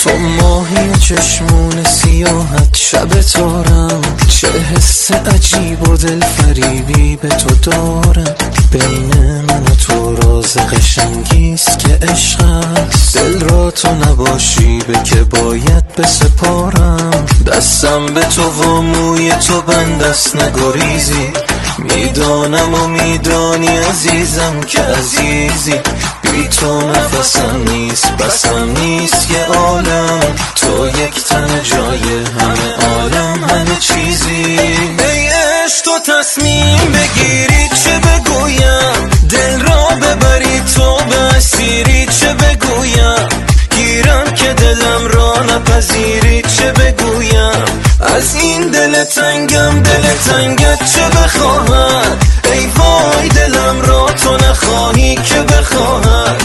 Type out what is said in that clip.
تو ماهی چشمون سیاحت شب تارم، چه حس عجیب و دل فریبی به تو دارم. بین من و تو راز قشنگیست که عشق است، دل را تو نباشی به که باید بسپارم. دستم به تو و موی تو بندست نگریزی، میدانم و میدانی عزیزم که عزیزی. بی تو نفسم نیست بسم نیست یه عالم، تو یک تن جای همه عالم همه چیزی. ای عشق تو تصمیم بگیری چه بگویم، دل را ببری تو به اسیری چه بگویم. گیرم که دلم را نپذیری چه بگویم، از این دل تنگم دل تنگت چه بخواهد. ای وای دلم را تو نخواهی که بخواهد،